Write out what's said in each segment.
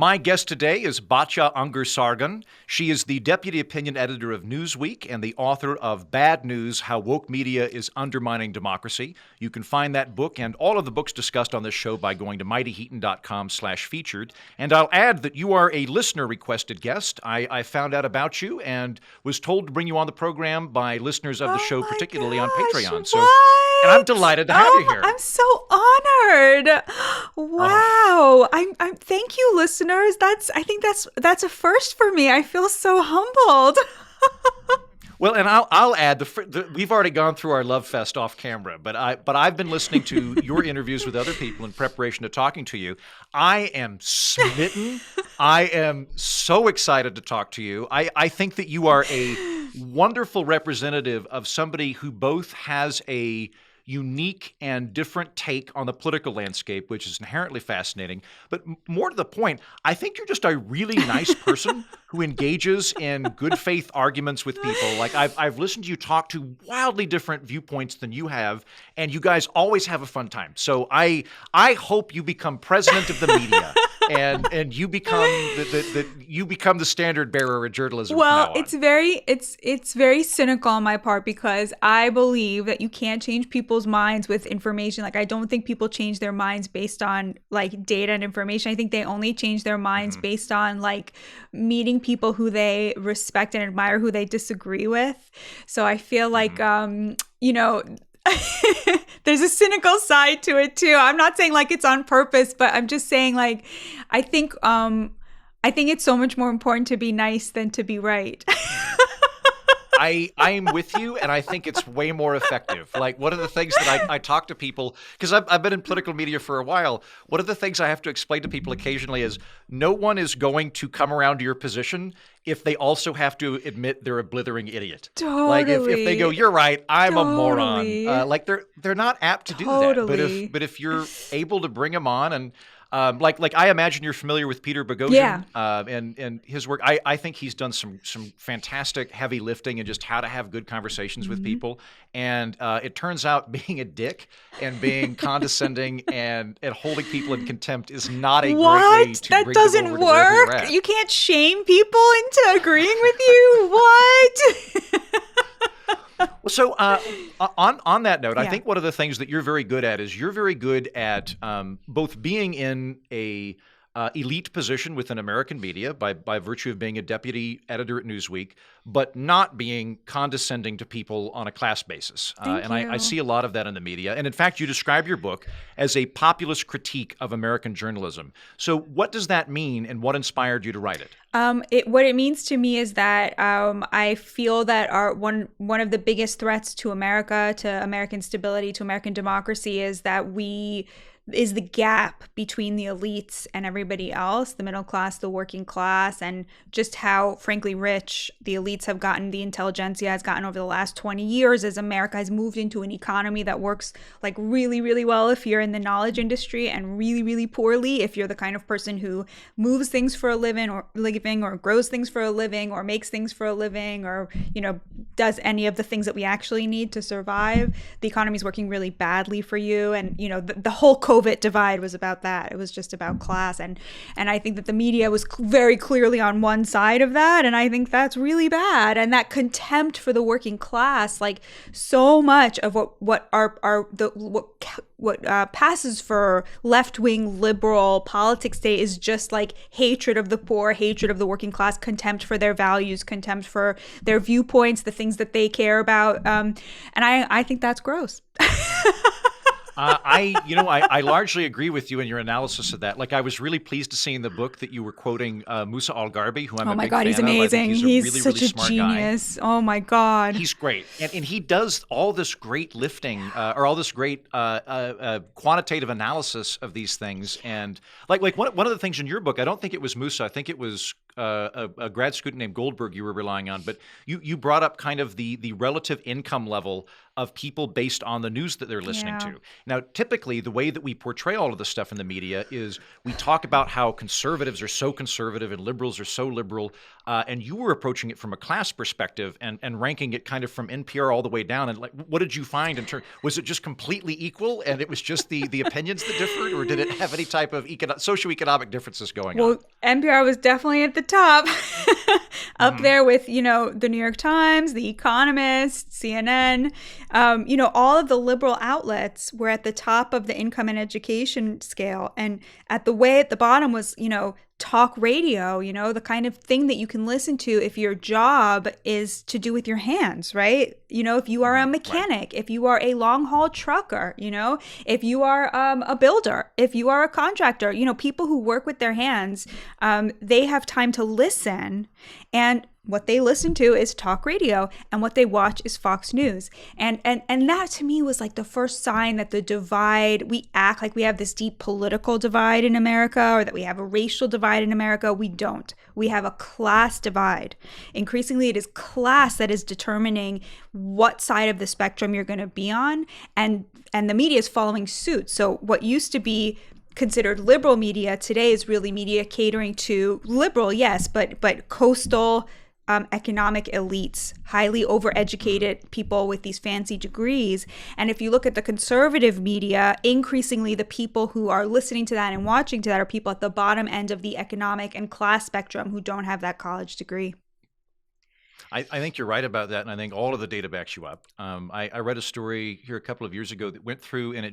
My guest today is Batya Ungar-Sargon. She is the deputy opinion editor of Newsweek and the author of Bad News: How Woke Media is Undermining Democracy. You can find that book and all of the books discussed on this show by going to mightyheaton.com/featured. And I'll add that you are a listener-requested guest. I found out about you and was told to bring you on the program by listeners of the show, particularly on Patreon. So, and I'm delighted to have you here. I'm so honored. Wow. I'm thank you, listeners. I think that's a first for me. I feel so humbled. Well, and I'll add we've already gone through our love fest off camera, but I've been listening to your interviews with other people in preparation to talking to you. I am smitten. I am so excited to talk to you. I think that you are a wonderful representative of somebody who both has a unique and different take on the political landscape, which is inherently fascinating. But more to the point, I think you're just a really nice person who engages in good faith arguments with people. Like I've listened to you talk to wildly different viewpoints than you have, and you guys always have a fun time. So I hope you become president of the media. And you become the standard bearer of journalism. Well, it's very cynical on my part because I believe that you can't change people's minds with information. Like, I don't think people change their minds based on like data and information. I think they only change their minds based on like meeting people who they respect and admire, who they disagree with. So I feel like there's a cynical side to it too. I'm not saying like it's on purpose, but I'm just saying like I think it's so much more important to be nice than to be right. I'm with you, and I think it's way more effective. Like, one of the things that I talk to people, because I've been in political media for a while, one of the things I have to explain to people occasionally is no one is going to come around to your position if they also have to admit they're a blithering idiot. Totally. Like, if they go, you're right, I'm a moron. Like, they're not apt to do that. But if you're able to bring them on and like I imagine you're familiar with Peter Boghossian and his work. I think he's done some fantastic heavy lifting and just how to have good conversations with people. And it turns out being a dick and being condescending and holding people in contempt is not a great way to that bring doesn't them over to wherever you're work. at. You can't shame people into agreeing with you. What? Well, so on that note, I think one of the things that you're very good at is you're very good at both being in a elite position within American media by virtue of being a deputy editor at Newsweek, but not being condescending to people on a class basis. And I see a lot of that in the media. And in fact, you describe your book as a populist critique of American journalism. So what does that mean, and what inspired you to write it? What it means to me is that I feel that one of the biggest threats to America, to American stability, to American democracy is the gap between the elites and everybody else, the middle class, the working class, and just how, frankly, rich the elites have gotten, the intelligentsia has gotten over the last 20 years as America has moved into an economy that works like really, really well if you're in the knowledge industry and really, really poorly if you're the kind of person who moves things for a living or grows things for a living or makes things for a living or, does any of the things that we actually need to survive. The economy is working really badly for you. And, the whole COVID divide was about that. It was just about class. And I think that the media was very clearly on one side of that. And I think that's really bad. And that contempt for the working class, like so much of what passes for left-wing liberal politics today is just like hatred of the poor, hatred of the working class, contempt for their values, contempt for their viewpoints, the things that they care about. And I think that's gross. I largely agree with you in your analysis of that. Like, I was really pleased to see in the book that you were quoting Musa Al-Gharbi, who I'm a big fan of. He's amazing. He's really, such really a smart genius. Guy. Oh my God. He's great. And he does all this great lifting or all this great quantitative analysis of these things. And like one of the things in your book, I don't think it was Musa. I think it was a grad student named Goldberg you were relying on. But you brought up kind of the relative income level of people based on the news that they're listening Yeah. to. Now, typically, the way that we portray all of this stuff in the media is we talk about how conservatives are so conservative and liberals are so liberal, and you were approaching it from a class perspective and ranking it kind of from NPR all the way down. And like, what did you find in terms? Was it just completely equal, and it was just the opinions that differed, or did it have any type of socioeconomic differences going on? Well, NPR was definitely at the top, up there with, the New York Times, The Economist, CNN. All of the liberal outlets were at the top of the income and education scale. And at the bottom was, talk radio, the kind of thing that you can listen to if your job is to do with your hands, right? If you are a mechanic, if you are a long haul trucker, if you are a builder, if you are a contractor, people who work with their hands, they have time to listen, and what they listen to is talk radio, and what they watch is Fox News. And that to me was like the first sign that the divide, we act like we have this deep political divide in America, or that we have a racial divide in America. We don't. We have a class divide. Increasingly, it is class that is determining what side of the spectrum you're going to be on, and the media is following suit. So what used to be considered liberal media today is really media catering to liberal, yes, but coastal economic elites, highly overeducated people with these fancy degrees. And if you look at the conservative media, increasingly the people who are listening to that and watching to that are people at the bottom end of the economic and class spectrum who don't have that college degree. I think you're right about that, and I think all of the data backs you up. I read a story here a couple of years ago that went through, and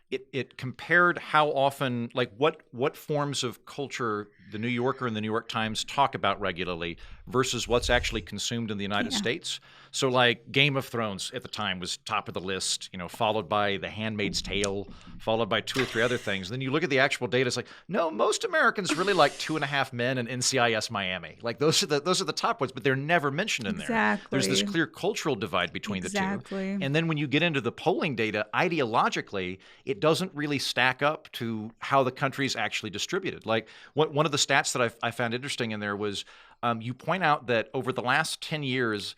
it compared how often, like what forms of culture the New Yorker and the New York Times talk about regularly versus what's actually consumed in the United States. So like Game of Thrones at the time was top of the list, followed by The Handmaid's Tale, followed by 2 or 3 other things. Then you look at the actual data, it's like, no, most Americans really like 2.5 Men and NCIS Miami. Like those are the top ones, but they're never mentioned in there. Exactly. There's this clear cultural divide between the two. And then when you get into the polling data, ideologically, it doesn't really stack up to how the country's actually distributed. Like one of the stats that I found interesting in there was you point out that over the last 10 years,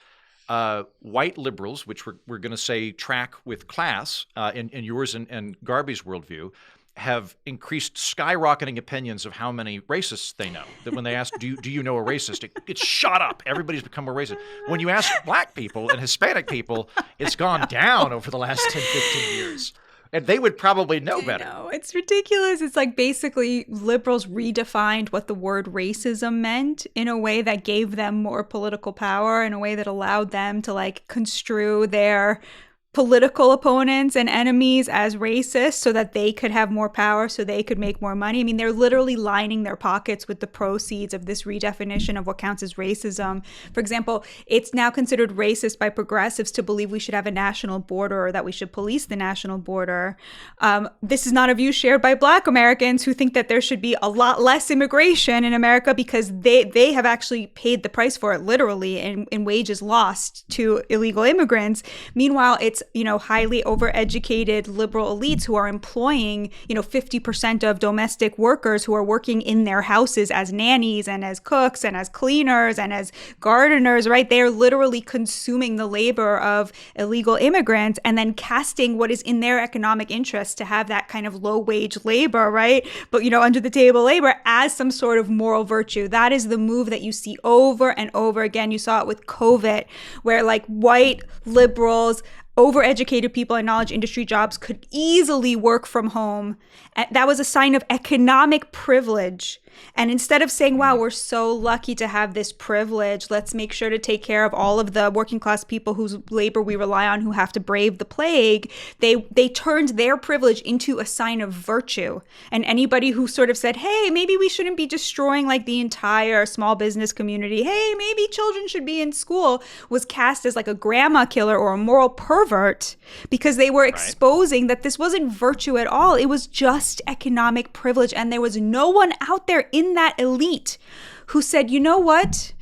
white liberals, which we're going to say track with class in yours and Garby's worldview, have increased skyrocketing opinions of how many racists they know. That when they ask, do you know a racist, it's shot up. Everybody's become more racist. When you ask black people and Hispanic people, it's gone down over the last 10, 15 years. And they would probably know better. No, it's ridiculous. It's like basically liberals redefined what the word racism meant in a way that gave them more political power, in a way that allowed them to like construe their political opponents and enemies as racist so that they could have more power, so they could make more money. I mean, they're literally lining their pockets with the proceeds of this redefinition of what counts as racism. For example, it's now considered racist by progressives to believe we should have a national border or that we should police the national border. This is not a view shared by Black Americans who think that there should be a lot less immigration in America because they have actually paid the price for it literally in wages lost to illegal immigrants. Meanwhile, it's highly overeducated liberal elites who are employing 50% of domestic workers who are working in their houses as nannies and as cooks and as cleaners and as gardeners, right? They are literally consuming the labor of illegal immigrants and then casting what is in their economic interest to have that kind of low wage labor, right? But under the table labor as some sort of moral virtue. That is the move that you see over and over again. You saw it with COVID, where like white liberals, overeducated people in knowledge industry jobs could easily work from home. That was a sign of economic privilege. And instead of saying, wow, we're so lucky to have this privilege, let's make sure to take care of all of the working class people whose labor we rely on who have to brave the plague, they turned their privilege into a sign of virtue. And anybody who sort of said, hey, maybe we shouldn't be destroying like the entire small business community, hey, maybe children should be in school, was cast as like a grandma killer or a moral pervert because they were exposing that this wasn't virtue at all. It was just economic privilege. And there was no one out there in that elite who said, you know what?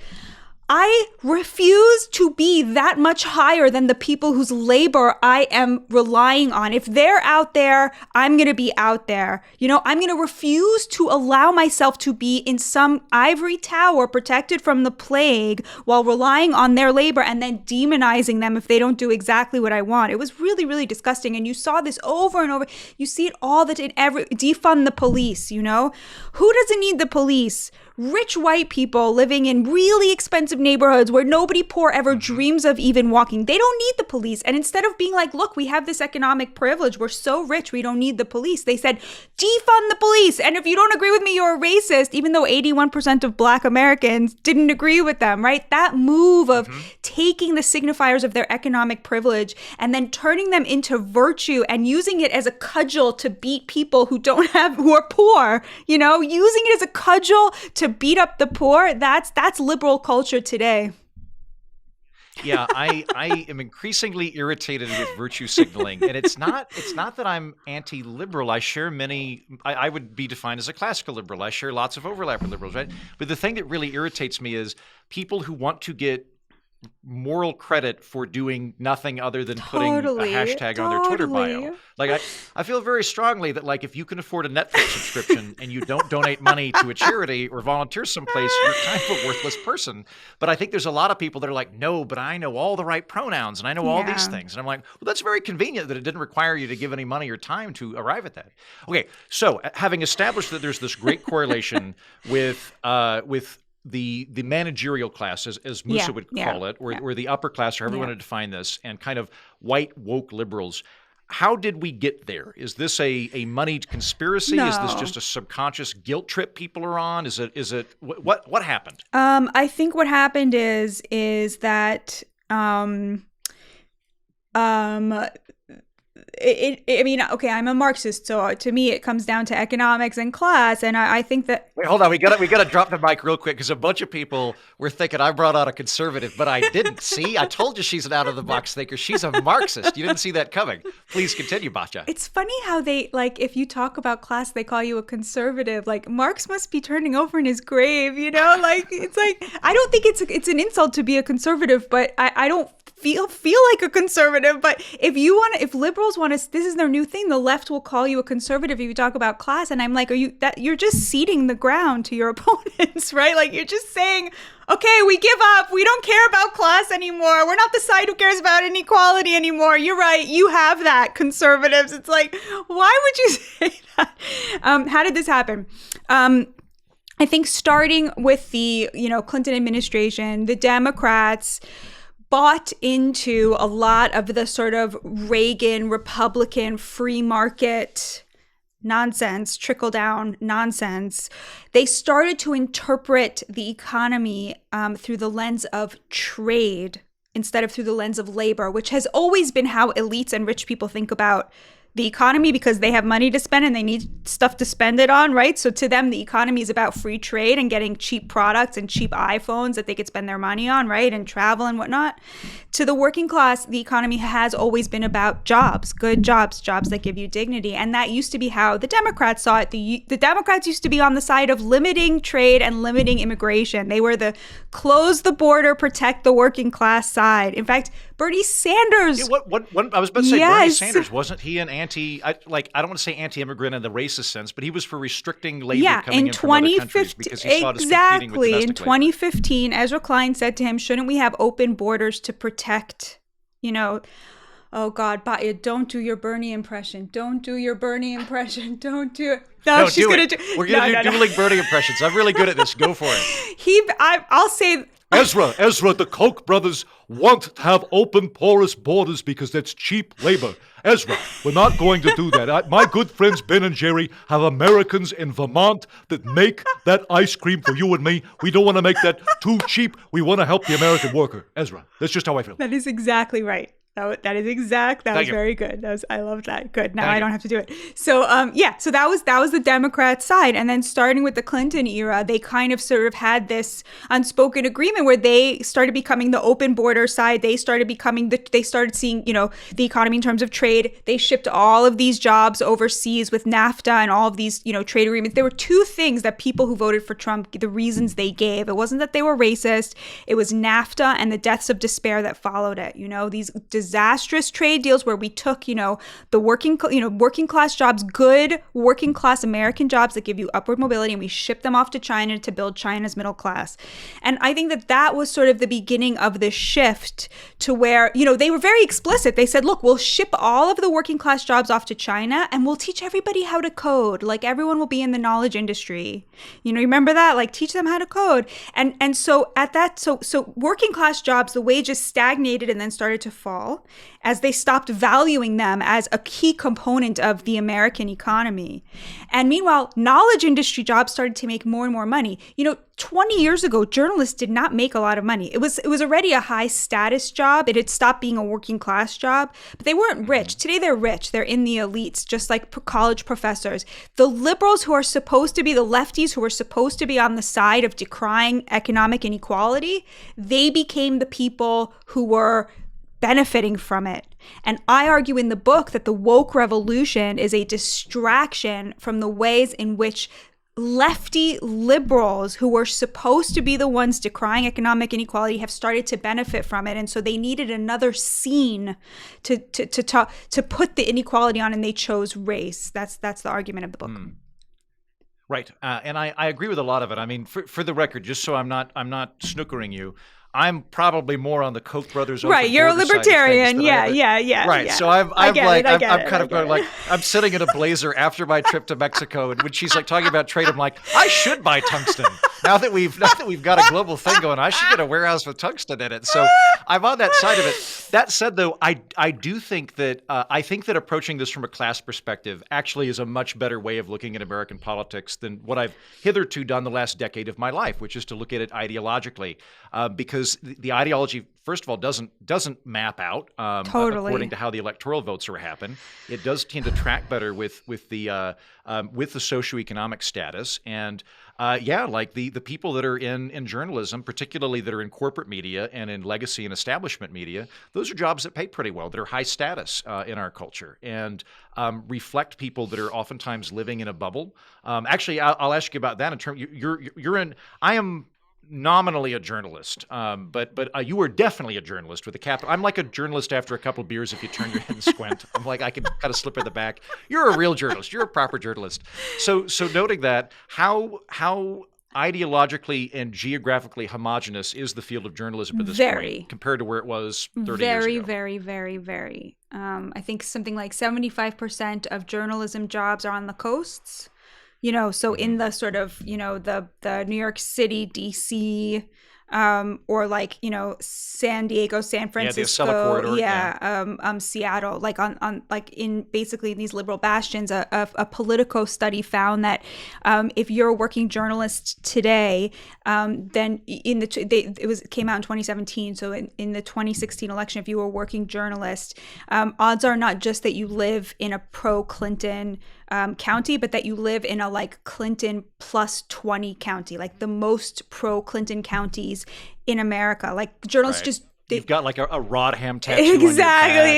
I refuse to be that much higher than the people whose labor I am relying on. If they're out there, I'm going to be out there. You know, I'm going to refuse to allow myself to be in some ivory tower protected from the plague while relying on their labor and then demonizing them if they don't do exactly what I want. It was really, really disgusting. And you saw this over and over. You see it all the time. Defund the police, you know? Who doesn't need the police? Rich white people living in really expensive neighborhoods where nobody poor ever dreams of even walking. They don't need the police. And instead of being like, look, we have this economic privilege. We're so rich. We don't need the police. They said, defund the police. And if you don't agree with me, you're a racist, even though 81% of Black Americans didn't agree with them, right? That move of taking the signifiers of their economic privilege and then turning them into virtue and using it as a cudgel to beat people who are poor, you know, using it as a cudgel to beat up the poor, that's liberal culture today. Yeah, I am increasingly irritated with virtue signaling, and it's not that I'm anti-liberal. I share I would be defined as a classical liberal. I share lots of overlap with liberals, right? But the thing that really irritates me is people who want to get moral credit for doing nothing other than putting a hashtag on their Twitter bio. Like I feel very strongly that like if you can afford a Netflix subscription and you don't donate money to a charity or volunteer someplace, you're kind of a worthless person. But I think there's a lot of people that are like, no, but I know all the right pronouns and I know all these things. And I'm like, well, that's very convenient that it didn't require you to give any money or time to arrive at that. Okay, so having established that there's this great correlation with the managerial class, as Musa would call it, or the upper class, or however you want to define this, and kind of white woke liberals. How did we get there? Is this a moneyed conspiracy? No. Is this just a subconscious guilt trip people are on? Is it what happened? I think what happened is that I mean, okay, I'm a Marxist, so to me it comes down to economics and class, and I think that. Wait, hold on, we gotta drop the mic real quick because a bunch of people were thinking I brought out a conservative, but I didn't. See, I told you she's an out of the box thinker. She's a Marxist. You didn't see that coming. Please continue, Batya. It's funny how they if you talk about class, they call you a conservative. Like Marx must be turning over in his grave, you know? Like it's like I don't think it's an insult to be a conservative, but I don't feel like a conservative. But if liberals want to, this is their new thing. The left will call you a conservative if you talk about class, and I'm like, you're just ceding the ground to your opponents, right? Like you're just saying, okay, we give up. We don't care about class anymore. We're not the side who cares about inequality anymore. You're right. You have that, conservatives. It's like, why would you say that? How did this happen? I think starting with the Clinton administration, the Democrats bought into a lot of the sort of Reagan Republican free market nonsense, trickle down nonsense. They started to interpret the economy through the lens of trade instead of through the lens of labor, which has always been how elites and rich people think about the economy because they have money to spend and they need stuff to spend it on, right? So to them, the economy is about free trade and getting cheap products and cheap iPhones that they could spend their money on, right? And travel and whatnot. To the working class, the economy has always been about jobs, good jobs, jobs that give you dignity. And that used to be how the Democrats saw it. The Democrats used to be on the side of limiting trade and limiting immigration. They were the close the border, protect the working class side. In fact, Bernie Sanders. Yeah, what I was about to say, Bernie Sanders, wasn't he an I don't want to say anti-immigrant in the racist sense, but he was for restricting labor coming in from other countries because he saw it as competing with domestic in 2015, labor. Ezra Klein said to him, shouldn't we have open borders to protect, oh God, Batya, don't do your Bernie impression. Don't do your Bernie impression. Don't do it. No, she's going to do it. We're going to do dueling Bernie impressions. I'm really good at this. Go for it. I'll say... Ezra, the Koch brothers want to have open, porous borders because that's cheap labor. Ezra, we're not going to do that. My good friends Ben and Jerry have Americans in Vermont that make that ice cream for you and me. We don't want to make that too cheap. We want to help the American worker. Ezra, that's just how I feel. That is exactly right. That is exact. That Thank was you. very good. I love that. Good. Now Thank I you. don't have to do it. So so that was the Democrat side, and then starting with the Clinton era, they kind of sort of had this unspoken agreement where they started becoming the open border side. They started seeing the economy in terms of trade. They shipped all of these jobs overseas with NAFTA and all of these trade agreements. There were two things that people who voted for Trump, the reasons they gave. It wasn't that they were racist. It was NAFTA and the deaths of despair that followed it. These disastrous trade deals where we took, the working class jobs, good working class American jobs that give you upward mobility, and we shipped them off to China to build China's middle class. And I think that was sort of the beginning of the shift to where, they were very explicit. They said, look, we'll ship all of the working class jobs off to China and we'll teach everybody how to code. Like everyone will be in the knowledge industry. Remember that? Like teach them how to code. And so at that, so working class jobs, the wages stagnated and then started to fall as they stopped valuing them as a key component of the American economy. And meanwhile, knowledge industry jobs started to make more and more money. 20 years ago, journalists did not make a lot of money. It was already a high status job. It had stopped being a working class job, but they weren't rich. Today they're rich. They're in the elites, just like college professors. The liberals who are supposed to be, the lefties who are supposed to be on the side of decrying economic inequality, they became the people who were benefiting from it. And I argue in the book that the woke revolution is a distraction from the ways in which lefty liberals who were supposed to be the ones decrying economic inequality have started to benefit from it. And so they needed another scene to put the inequality on, and they chose race. That's the argument of the book. Right. And I agree with a lot of it. I mean, for the record, just so I'm not snookering you, I'm probably more on the Koch brothers. Right, you're a libertarian. Yeah. Right, so I'm kind of going like, I'm sitting in a blazer after my trip to Mexico, and when she's like talking about trade, I'm like, I should buy tungsten. Now that we've got a global thing going, I should get a warehouse with tungsten in it. So I'm on that side of it. That said, though, I do think that approaching this from a class perspective actually is a much better way of looking at American politics than what I've hitherto done the last decade of my life, which is to look at it ideologically, because the ideology, first of all, doesn't map out totally according to how the electoral votes are happen. It does tend to track better with the socioeconomic status, and like the people that are in journalism, particularly that are in corporate media and in legacy and establishment media, those are jobs that pay pretty well, that are high status in our culture, and reflect people that are oftentimes living in a bubble. Actually, I'll ask you about that in terms. I am nominally a journalist, but you are definitely a journalist with a capital. I'm like a journalist after a couple of beers if you turn your head and squint. I'm like, I can kind of slip in the back. You're a real journalist. You're a proper journalist. So noting that, how ideologically and geographically homogenous is the field of journalism at this point compared to where it was 30 years ago? Very, very, very. I think something like 75% of journalism jobs are on the coasts. So in the sort of, the New York City, DC, or like, San Diego, San Francisco, the Acela corridor, Seattle, like on like in basically these liberal bastions. A Politico study found that if you're a working journalist today, then it came out in 2017. So in the 2016 election, if you were a working journalist, odds are not just that you live in a pro-Clinton county, but that you live in a like Clinton plus 20 county, like the most pro-Clinton counties in America. Like journalists just you've got like a Rodham tattoo on your back.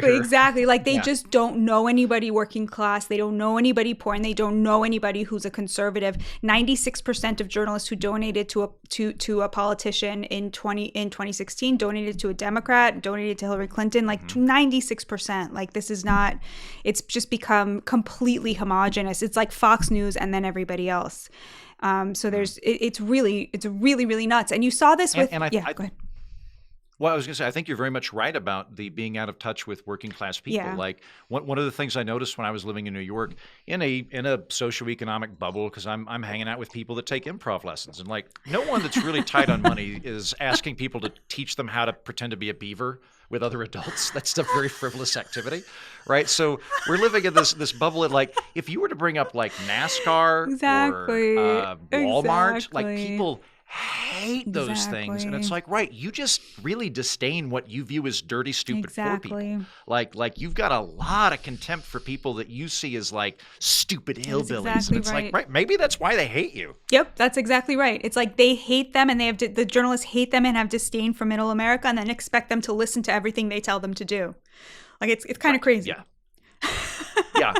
Exactly. Like they just don't know anybody working class. They don't know anybody poor, and they don't know anybody who's a conservative. 96% of journalists who donated to a politician in 2016 donated to a Democrat, donated to Hillary Clinton. Like 96%. Like this is not. It's just become completely homogenous. It's like Fox News and then everybody else. So it's really nuts. And you saw this with. Go ahead. Well, I was going to say, I think you're very much right about the being out of touch with working class people. Yeah. Like one of the things I noticed when I was living in New York in a socioeconomic bubble, because I'm hanging out with people that take improv lessons, and like no one that's really tight on money is asking people to teach them how to pretend to be a beaver with other adults. That's a very frivolous activity, right? So we're living in this bubble. And like, if you were to bring up like NASCAR or Walmart, like people hate those things. And it's Exactly. like, right, you just really disdain what you view as dirty, stupid poor people. Exactly. Like you've got a lot of contempt for people that you see as like stupid hillbillies. exactly And it's right. like, right, maybe that's why they hate you. Yep, that's exactly right. It's like they hate them, and the journalists hate them and have disdain for Middle America, and then expect them to listen to everything they tell them to do. Like it's kind of crazy. Yeah. Yeah.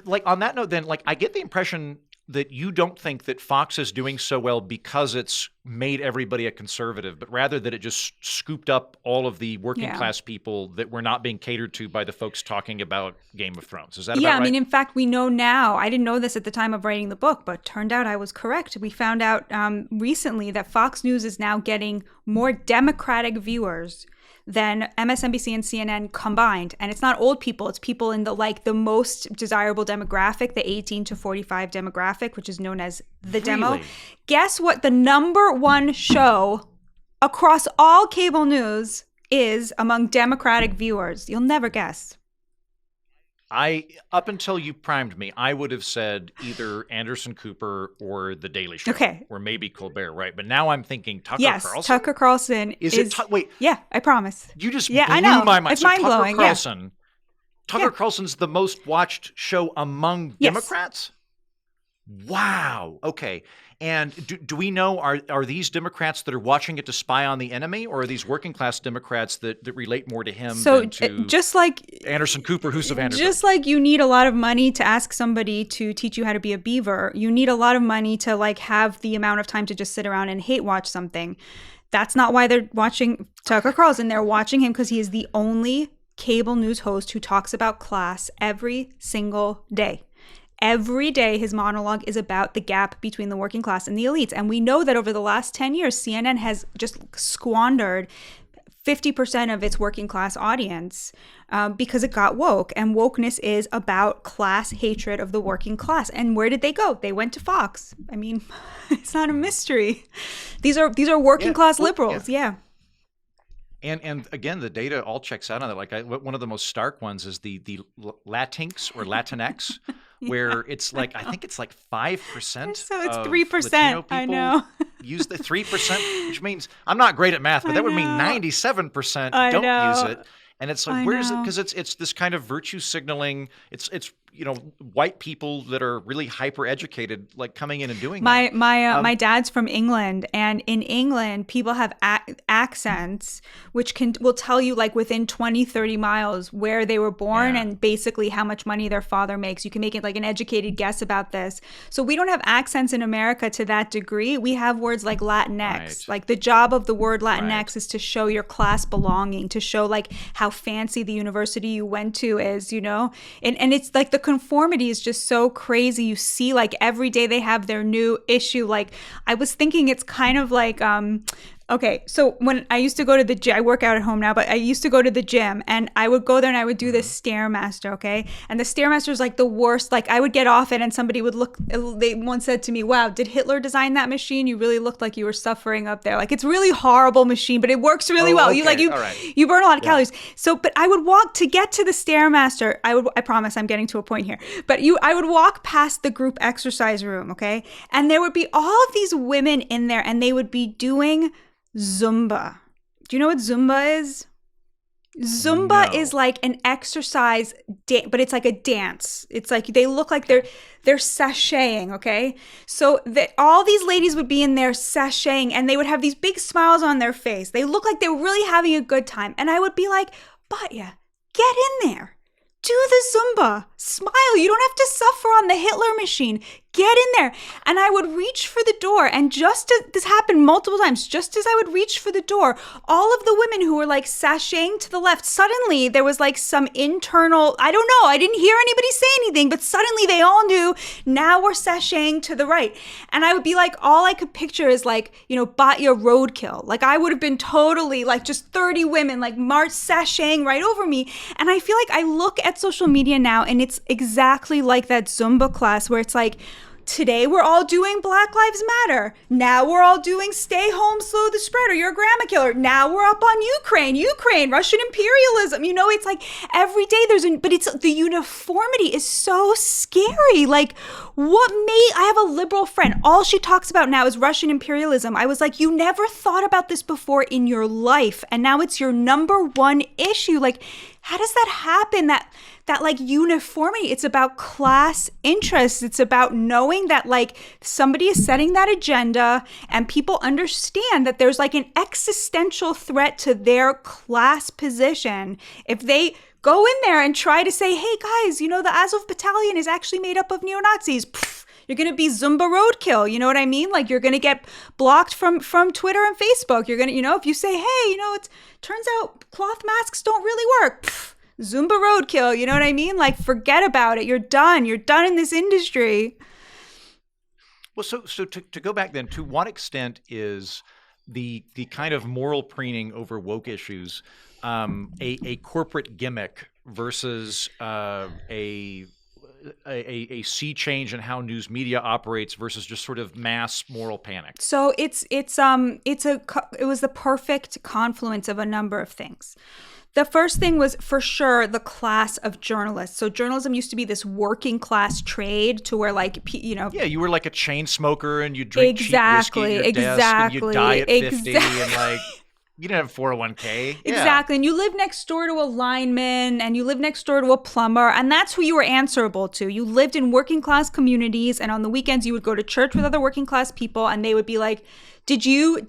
Like on that note, then, like I get the impression that you don't think that Fox is doing so well because it's made everybody a conservative, but rather that it just scooped up all of the working class people that were not being catered to by the folks talking about Game of Thrones. Is that about right? I mean, in fact, we know now, I didn't know this at the time of writing the book, but turned out I was correct. We found out recently that Fox News is now getting more Democratic viewers than MSNBC and CNN combined. And it's not old people, it's people in the most desirable demographic, the 18 to 45 demographic, which is known as the demo. Really? Guess what the number one show across all cable news is among Democratic viewers? You'll never guess. Up until you primed me, I would have said either Anderson Cooper or The Daily Show. Okay. Or maybe Colbert, right? But now I'm thinking Tucker Yes, Carlson. Tucker Carlson Wait. Yeah, I promise. You just Yeah, blew I know. my mind. It's So mind-blowing, Tucker yeah. Carlson. Tucker Carlson's the most watched show among Yes. Democrats? Wow. Okay. And do we know, are these Democrats that are watching it to spy on the enemy, or are these working class Democrats that relate more to him So than to just like Anderson Cooper, who's of Anderson? Just like you need a lot of money to ask somebody to teach you how to be a beaver, you need a lot of money to have the amount of time to just sit around and hate watch something. That's not why they're watching Tucker Carlson. They're watching him because he is the only cable news host who talks about class every single day. Every day, his monologue is about the gap between the working class and the elites. And we know that over the last 10 years, CNN has just squandered 50% of its working class audience because it got woke. And wokeness is about class hatred of the working class. And where did they go? They went to Fox. I mean, it's not a mystery. These are working class liberals. Yeah. And again, the data all checks out on that. One of the most stark ones is the Latinx or Latinx, where it's I think it's 5%. So it's of 3%. Latino people I know. use the 3%, which means I'm not great at math, but that would mean 97% I don't know. use it. And it's I where is it? know. Because it's this kind of virtue signaling. It's white people that are really hyper educated coming in and doing that. My dad's from England, and in England people have accents which will tell you within 20-30 miles where they were born and basically how much money their father makes. You can make it an educated guess about this. So we don't have accents in America to that degree. We have words like Latinx. Right. The job of the word Latinx is to show your class belonging, to show how fancy the university you went to is, and it's the conformity is just so crazy. You see every day they have their new issue. I was thinking it's kind of okay, so when I used to go to the gym, I work out at home now, but I used to go to the gym and I would go there and I would do the Stairmaster, okay? And the Stairmaster is the worst. I would get off it and somebody would look, they once said to me, wow, did Hitler design that machine? You really looked like you were suffering up there. It's really horrible machine, but it works really well. Okay. All right. You burn a lot of calories. So, but I would walk to get to the Stairmaster. I promise I'm getting to a point here, but I would walk past the group exercise room, okay? And there would be all of these women in there and they would be doing Zumba. Do you know what Zumba is? Zumba is an exercise, but it's a dance. It's they look like they're sashaying, okay? So all these ladies would be in there sashaying and they would have these big smiles on their face. They look like they were really having a good time. And I would be like, Batya, get in there. Do the Zumba. Smile. You don't have to suffer on the Hitler machine. Get in there. And I would reach for the door. And this happened multiple times. Just as I would reach for the door, all of the women who were sashaying to the left, suddenly there was some internal, I don't know, I didn't hear anybody say anything, but suddenly they all knew now we're sashaying to the right. And I would be all I could picture is Batya roadkill. I would have been totally just 30 women march sashaying right over me. And I feel I look at social media now and it's exactly like that Zumba class where it's Today we're all doing Black Lives Matter. Now we're all doing stay home, slow the spread, or you're a grandma killer. Now we're up on Ukraine, Russian imperialism. You know, it's like every day but it's the uniformity is so scary. Like, I have a liberal friend. All she talks about now is Russian imperialism. I was like, you never thought about this before in your life, and now it's your number one issue. Like, how does that happen? That like uniformity, it's about class interests. It's about knowing that like somebody is setting that agenda and people understand that there's like an existential threat to their class position. If they go in there and try to say, hey guys, you know, the Azov battalion is actually made up of neo-Nazis. You're going to be Zumba roadkill. You know what I mean? Like, you're going to get blocked from Twitter and Facebook. You're going to, you know, if you say, hey, you know, it turns out cloth masks don't really work. Zumba roadkill. You know what I mean? Like, forget about it. You're done. You're done in this industry. Well, so to go back then, to what extent is the kind of moral preening over woke issues a corporate gimmick versus a sea change in how news media operates versus just sort of mass moral panic? So it was the perfect confluence of a number of things. The first thing was for sure the class of journalists. So journalism used to be this working class trade to where, like, you know. Yeah, you were like a chain smoker and you drink cheap whiskey at your desk and you die at 50 and like you didn't have 401k. Exactly. And you live next door to a lineman and you live next door to a plumber, and that's who you were answerable to. You lived in working class communities, and on the weekends you would go to church with other working class people, and they would be like, did you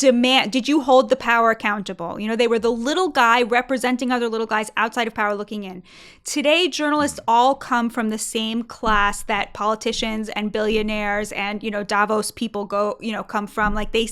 hold the power accountable? You know, they were the little guy representing other little guys outside of power looking in. Today, journalists all come from the same class that politicians and billionaires and, you know, Davos people come from. Like, they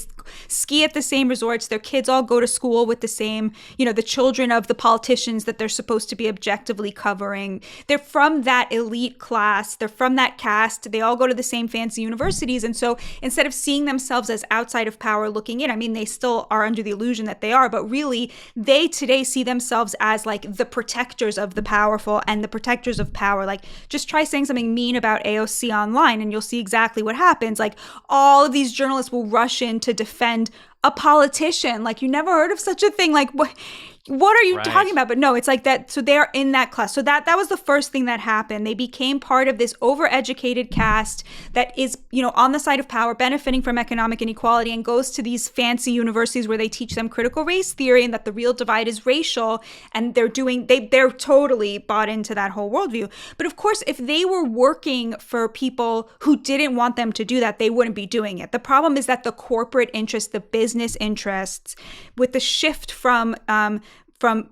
ski at the same resorts. Their kids all go to school with the same, you know, the children of the politicians that they're supposed to be objectively covering. They're from that elite class. They're from that caste. They all go to the same fancy universities. And so instead of seeing themselves as outside of power looking in, I mean, they still are under the illusion that they are, but really they today see themselves as like the protectors of the powerful and the protectors of power. Like, just try saying something mean about AOC online and you'll see exactly what happens. Like, all of these journalists will rush in to defend a politician. Like, you never heard of such a thing. Like, what are you talking about? But no, it's like that. So they're in that class. So that was the first thing that happened. They became part of this overeducated caste that is, you know, on the side of power, benefiting from economic inequality, and goes to these fancy universities where they teach them critical race theory and that the real divide is racial. And they're totally bought into that whole worldview. But of course, if they were working for people who didn't want them to do that, they wouldn't be doing it. The problem is that the corporate interests, the business interests, with the shift from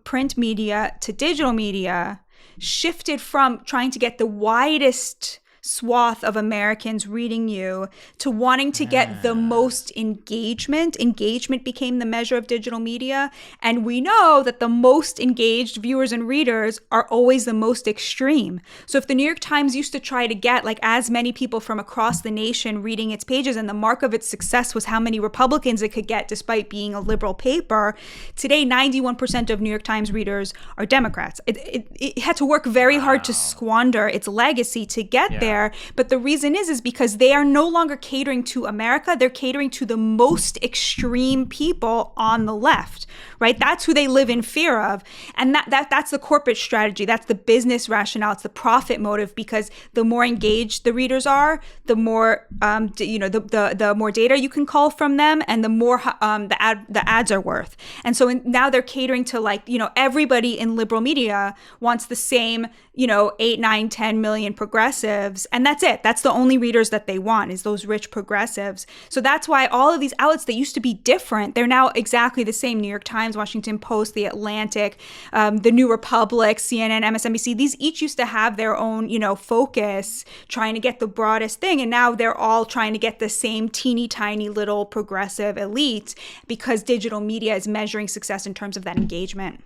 print media to digital media, shifted from trying to get the widest swath of Americans reading you to wanting to get the most engagement. Engagement became the measure of digital media. And we know that the most engaged viewers and readers are always the most extreme. So if the New York Times used to try to get like as many people from across the nation reading its pages, and the mark of its success was how many Republicans it could get despite being a liberal paper, today 91% of New York Times readers are Democrats. It had to work very hard to squander its legacy to get there. But the reason is because they are no longer catering to America. They're catering to the most extreme people on the left, right? That's who they live in fear of. And that's the corporate strategy. That's the business rationale. It's the profit motive, because the more engaged the readers are, the more, the more data you can call from them, and the more the ads are worth. And so now they're catering to, like, you know, everybody in liberal media wants the same, you know, 8, 9, 10 million progressives. And that's it. That's the only readers that they want, is those rich progressives. So that's why all of these outlets that used to be different, they're now exactly the same. New York Times, Washington Post, The Atlantic, The New Republic, CNN, MSNBC, these each used to have their own, you know, focus, trying to get the broadest thing. And now they're all trying to get the same teeny tiny little progressive elite, because digital media is measuring success in terms of that engagement.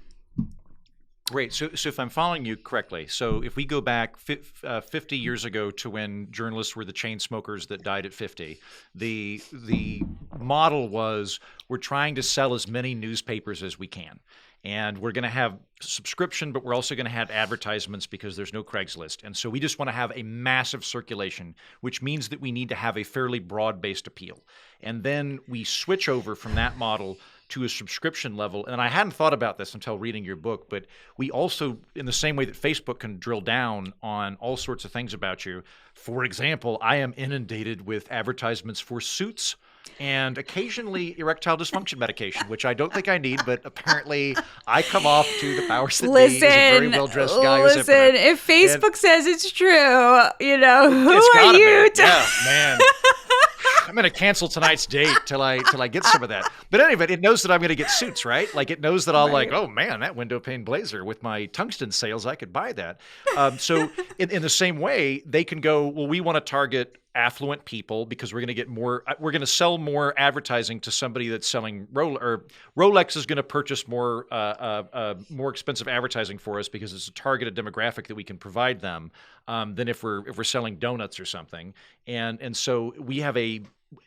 Great. So if I'm following you correctly, so if we go back 50 years ago to when journalists were the chain smokers that died at 50, the model was, we're trying to sell as many newspapers as we can. And we're going to have subscription, but we're also going to have advertisements because there's no Craigslist. And so we just want to have a massive circulation, which means that we need to have a fairly broad-based appeal. And then we switch over from that model to a subscription level. And I hadn't thought about this until reading your book, but we also, in the same way that Facebook can drill down on all sorts of things about you. For example, I am inundated with advertisements for Suits and occasionally erectile dysfunction medication, which I don't think I need, but apparently I come off to the powers that be as a very well-dressed guy who's Listen, if Facebook says it's true, who are you to... Yeah, man. I'm going to cancel tonight's date till I get some of that. But anyway, it knows that I'm going to get Suits, right? Like it knows that I'll oh man, that window pane blazer with my tungsten sales, I could buy that. So in the same way, they can go, well, we want to target affluent people because we're going to sell more advertising to somebody that's selling Rolex is going to purchase more expensive advertising for us because it's a targeted demographic that we can provide them than if we're selling donuts or something. And so we have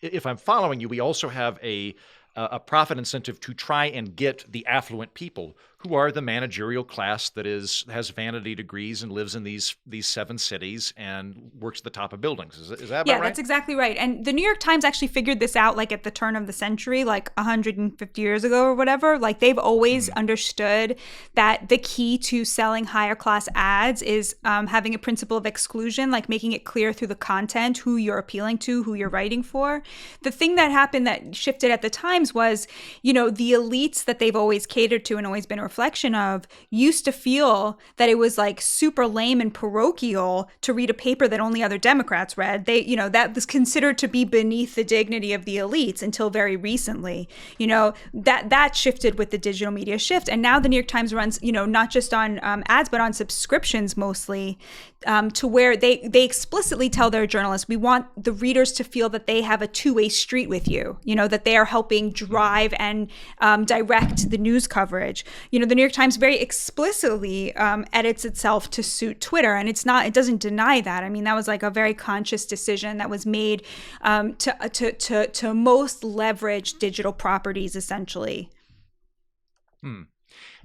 if I'm following you, we also have a profit incentive to try and get the affluent people who are the managerial class that has vanity degrees and lives in these 7 cities and works at the top of buildings. Is that about right? Yeah, that's exactly right. And the New York Times actually figured this out like at the turn of the century, like 150 years ago or whatever. Like they've always understood that the key to selling higher class ads is having a principle of exclusion, like making it clear through the content who you're appealing to, who you're writing for. The thing that happened that shifted at the Times was, the elites that they've always catered to and always been a reflection of used to feel that it was like super lame and parochial to read a paper that only other Democrats read. That was considered to be beneath the dignity of the elites until very recently. That shifted with the digital media shift. And now the New York Times runs, not just on ads, but on subscriptions mostly, to where they explicitly tell their journalists, we want the readers to feel that they have a two-way street with you, that they are helping drive and direct the news coverage. The New York Times very explicitly edits itself to suit Twitter, and it doesn't deny that. I mean, that was like a very conscious decision that was made to most leverage digital properties, essentially.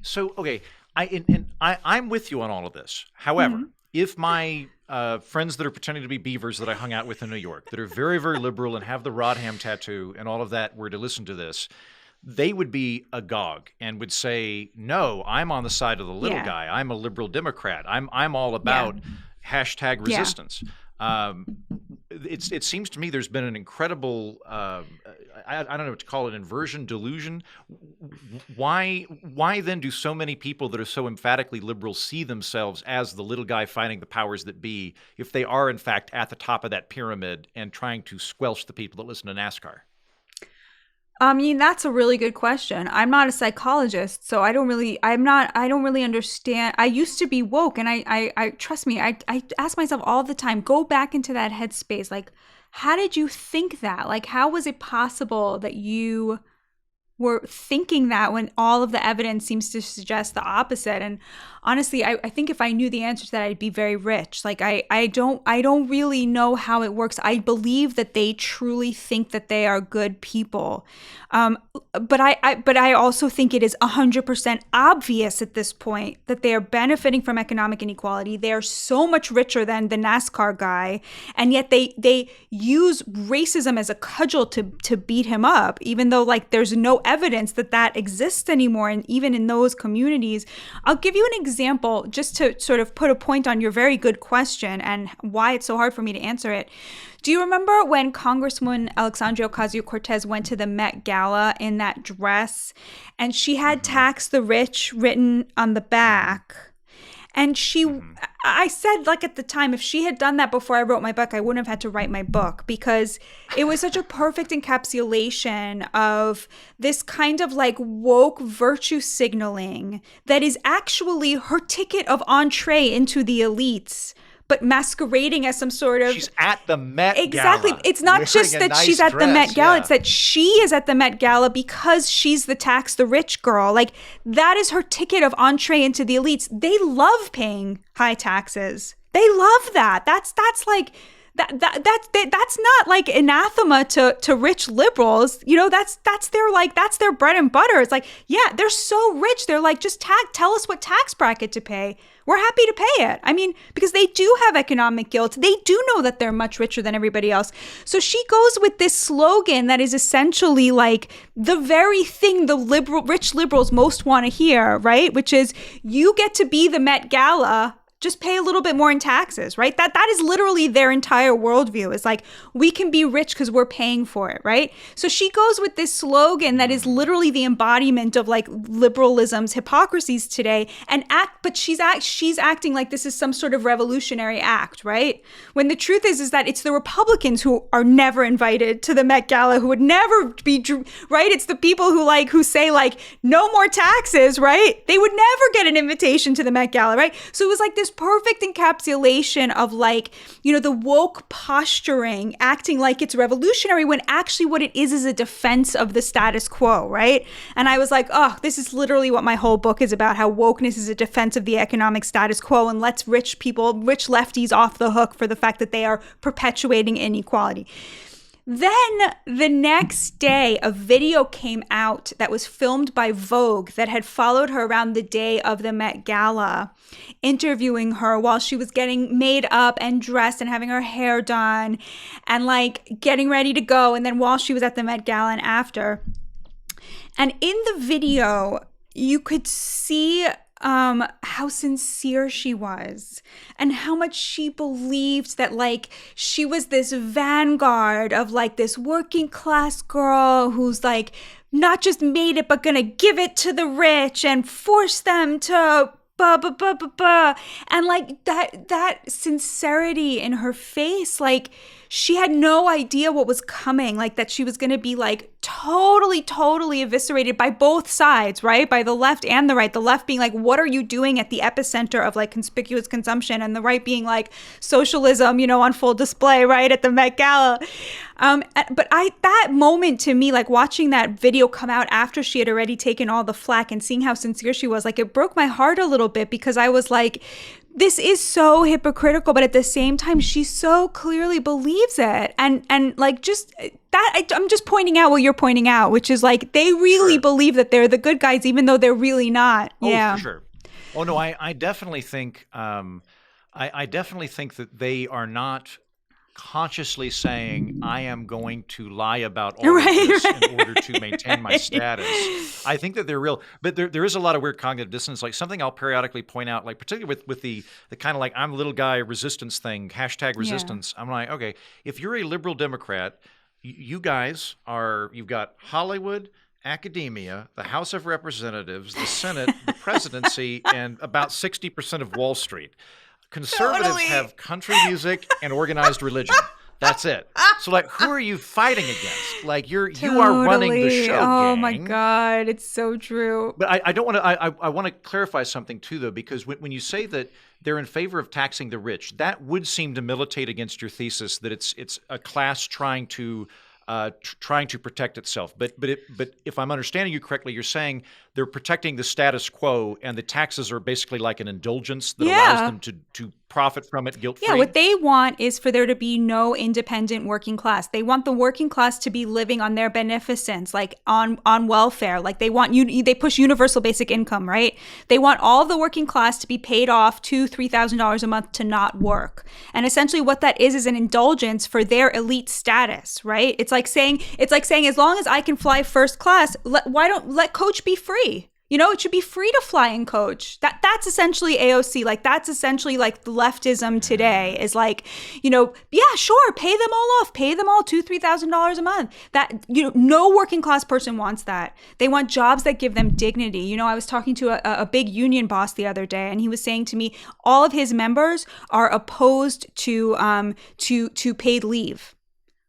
So, okay, I'm with you on all of this. However, if my friends that are pretending to be beavers that I hung out with in New York, that are very, very liberal and have the Rodham tattoo and all of that, were to listen to this, they would be agog and would say, no, I'm on the side of the little guy. I'm a liberal Democrat. I'm all about hashtag resistance. It seems to me there's been an incredible, I don't know what to call it, inversion, delusion. Why then do so many people that are so emphatically liberal see themselves as the little guy fighting the powers that be if they are, in fact, at the top of that pyramid and trying to squelch the people that listen to NASCAR? I mean, that's a really good question. I'm not a psychologist, so I don't really understand. I used to be woke, and I trust me, I ask myself all the time, go back into that headspace. Like, how did you think that? Like, how was it possible that you were thinking that when all of the evidence seems to suggest the opposite? And honestly, I think if I knew the answer to that, I'd be very rich. Like I don't really know how it works. I believe that they truly think that they are good people. But I also think it is 100% obvious at this point that they are benefiting from economic inequality. They are so much richer than the NASCAR guy, and yet they use racism as a cudgel to beat him up, even though like there's no evidence that exists anymore, and even in those communities. I'll give you an example just to sort of put a point on your very good question and why it's so hard for me to answer it. Do you remember when Congresswoman Alexandria Ocasio-Cortez went to the Met Gala in that dress, and she had "Tax the Rich" written on the back? And I said, like, at the time, if she had done that before I wrote my book, I wouldn't have had to write my book, because it was such a perfect encapsulation of this kind of like woke virtue signaling that is actually her ticket of entree into the elites, but masquerading as some sort of... She's at the Met Gala. Exactly. It's not just that she's at the Met Gala. It's that she is at the Met Gala because she's the tax the rich girl. Like, that is her ticket of entree into the elites. They love paying high taxes. They love that. That's like... that's not like anathema to rich liberals. That's their bread and butter. It's like, yeah, they're so rich. They're like, just tell us what tax bracket to pay. We're happy to pay it. I mean, because they do have economic guilt. They do know that they're much richer than everybody else. So she goes with this slogan that is essentially like the very thing the rich liberals most want to hear, right? Which is, you get to be the Met Gala, just pay a little bit more in taxes, right? That is literally their entire worldview. It's like, we can be rich because we're paying for it, right? So she goes with this slogan that is literally the embodiment of like liberalism's hypocrisies today, but she's acting like this is some sort of revolutionary act, right? When the truth is that it's the Republicans who are never invited to the Met Gala, who would never be, right? It's the people who say like, no more taxes, right? They would never get an invitation to the Met Gala, right? So it was like this perfect encapsulation of like, the woke posturing, acting like it's revolutionary when actually what it is a defense of the status quo, right? And I was like, oh, this is literally what my whole book is about, how wokeness is a defense of the economic status quo and lets rich lefties off the hook for the fact that they are perpetuating inequality. Then the next day, a video came out that was filmed by Vogue that had followed her around the day of the Met Gala, interviewing her while she was getting made up and dressed and having her hair done and like getting ready to go. And then while she was at the Met Gala and after. And in the video, you could see how sincere she was and how much she believed that like she was this vanguard of like this working class girl who's like not just made it but gonna give it to the rich and force them to and like that sincerity in her face, like she had no idea what was coming, like that she was going to be like totally eviscerated by both sides, right? By the left and the right. The left being like, what are you doing at the epicenter of like conspicuous consumption? And the right being like socialism, on full display, right? At the Met Gala. But that moment to me, like watching that video come out after she had already taken all the flack and seeing how sincere she was, like it broke my heart a little bit because I was like, this is so hypocritical, but at the same time, she so clearly believes it. And like just that, I'm just pointing out what you're pointing out, which is like, they really believe that they're the good guys, even though they're really not. Oh, yeah. For sure. Oh no, I definitely think, I definitely think that they are not consciously saying, I am going to lie about all of this in order to maintain my status. I think that they're real, but there is a lot of weird cognitive dissonance. Like something I'll periodically point out, like particularly with the kind of like I'm the little guy resistance thing, hashtag resistance. Yeah. I'm like, okay, if you're a liberal Democrat, you guys you've got Hollywood, academia, the House of Representatives, the Senate, the presidency, and about 60% of Wall Street. Conservatives have country music and organized religion. That's it. So, like, who are you fighting against? Like, you are running the show. Oh gang. my God, it's so true. But I don't want to. I want to clarify something too, though, because when you say that they're in favor of taxing the rich, that would seem to militate against your thesis that it's a class trying to protect itself. But if I'm understanding you correctly, you're saying they're protecting the status quo, and the taxes are basically like an indulgence that allows them to profit from it guilt-free. Yeah, what they want is for there to be no independent working class. They want the working class to be living on their beneficence, like on welfare. Like they push universal basic income, right? They want all the working class to be paid off $2,000-$3,000 a month to not work. And essentially what that is an indulgence for their elite status, right? It's like saying as long as I can fly first class, why don't let coach be free? It should be free to fly and coach. That's essentially AOC. Like that's essentially like the leftism today is like, yeah, sure, pay them all off, pay them all $2,000-$3,000 a month. That no working class person wants that. They want jobs that give them dignity. I was talking to a big union boss the other day, and he was saying to me, all of his members are opposed to paid leave.